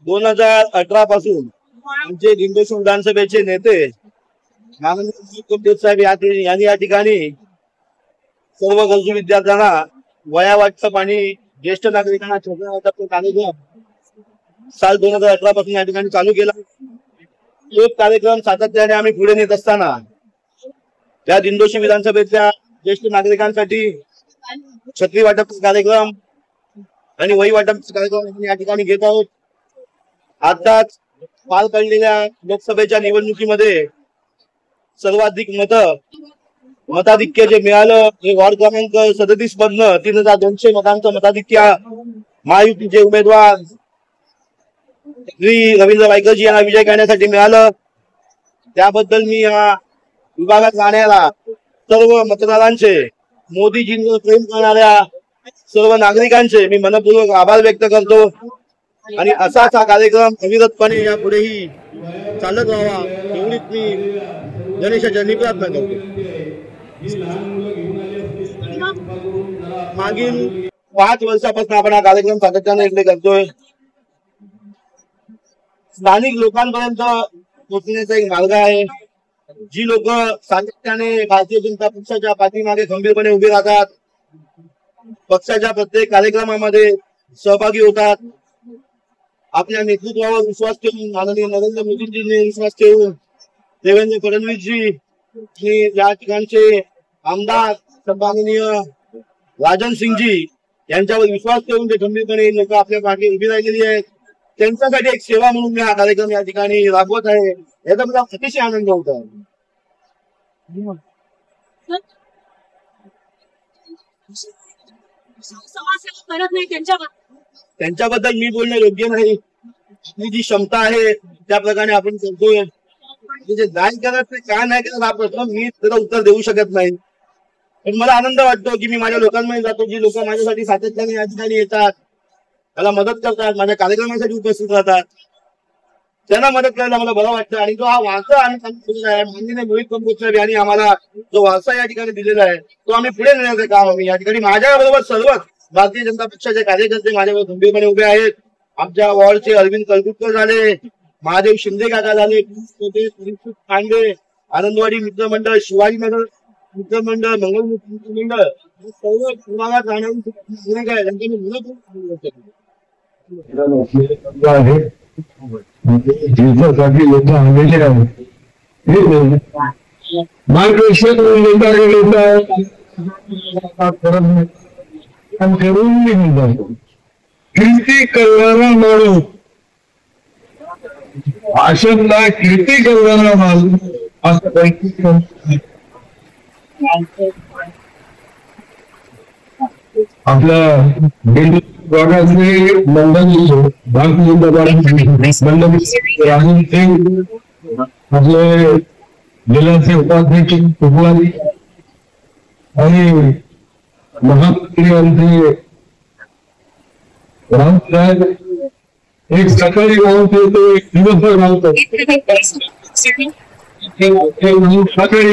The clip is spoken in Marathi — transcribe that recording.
2018 पासून आमचे दिंडोशी विधानसभेचे नेते माननीय साहेब यांनी या ठिकाणी सर्व गरजू विद्यार्थ्यांना वया वाटप आणि ज्येष्ठ नागरिकांना छोटा वाटप कार्यक्रम साल 2018 पासून या ठिकाणी चालू केला। एक कार्यक्रम सातत्याने आम्ही पुढे नेत असताना त्या दिंडोशी विधानसभेच्या ज्येष्ठ नागरिकांसाठी छत्री वाटप कार्यक्रम आणि वही वाटप कार्यक्रम या ठिकाणी घेत आहोत। आताच पार पडलेल्या लोकसभेच्या निवडणुकीमध्ये सर्वाधिक मताधिक्य जे मिळालं हे वॉर्ड क्रमांक 37 मधनं 3200 मतांचं मताधिक्य महायुतीचे उमेदवार श्री रवींद्र वायकरजी यांना विजय करण्यासाठी मिळालं। त्याबद्दल मी या विभागात राहणाऱ्या सर्व मतदारांचे, मोदीजींवर प्रेम करणाऱ्या सर्व नागरिकांचे मी मनपूर्वक आभार व्यक्त करतो आणि असाच हा कार्यक्रम अविरतपणे यापुढेही चालत राहावा एवढीच मी गणेशाचरणी प्रार्थना करतो। मागील 5 वर्षापासून आपण हा कार्यक्रम सातत्याने इकडे करतोय। स्थानिक लोकांपर्यंत पोहोचण्याचा एक मार्ग आहे। जी लोक सातत्याने भारतीय जनता पक्षाच्या पाठीमागे खंबीरपणे उभे राहतात, पक्षाच्या प्रत्येक कार्यक्रमामध्ये सहभागी होतात, आपल्या नेतृत्वावर विश्वास ठेवून माननीय नरेंद्र मोदींनी विश्वास ठेवून देवेंद्र फडणवीसजी या ठिकाणचे आमदार सन्माननीय राजन सिंगजी यांच्यावर विश्वास ठेवून ते खंबीरपणे लोक आपल्या मागे उभी राहिलेली आहेत। त्यांच्यासाठी एक सेवा म्हणून मी हा कार्यक्रम या ठिकाणी राबवत आहे। याचा मला अतिशय आनंद होत आहे। त्यांच्याबद्दल मी बोलणं योग्य नाही। आपली जी क्षमता आहे त्या प्रकारे आपण करतोय। जे नाही करत ते काय नाही करत हा प्रश्न मी त्याला उत्तर देऊ शकत नाही, पण मला आनंद वाटतो की मी माझ्या लोकांमध्ये जातो, जी लोक माझ्यासाठी सातत्याने या ठिकाणी येतात, मला मदत करतात, माझ्या कार्यक्रमासाठी उपस्थित राहतात, त्यांना मदत करायला मला बरं वाटतं। आणि जो हा वारसा आम्ही माननीय मोहित कंबोज यांनी आम्हाला जो वारसा या ठिकाणी दिलेला आहे तो आम्ही पुढे नेण्याचं काम आम्ही या ठिकाणी माझ्याबरोबर सर्वच भारतीय जनता पक्षाचे कार्यकर्ते माझ्यावर खंबीरपणे उभे आहेत। आमच्या वॉर्डचे अरविंद कलकुटकर झाले, महादेव शिंदे काका झाले, पांडे, आनंदवाडी मित्रमंडळ, शिवाजीनगर मित्रमंडळ, मंगलमूर्ती मित्रमंडळ सर्व विभागात राहणारी नागरिक आहे त्यांनी जीवनासाठी लोक आलेले आहेत। मार्गदर्शन कीर्ती करणारा माणूस, भाषणला कीर्ती करणारा माणूस असं काही आपल्या भागातले मंडळी भारतीय जनता मंडळी राहुल सिंग आपले जिल्ह्याचे उपाध्यक्ष कुपवारी आणि महामंत्री आमचे राऊत साहेब एक सकाळी राऊत येतो, एक दिवसभर राऊत सकाळी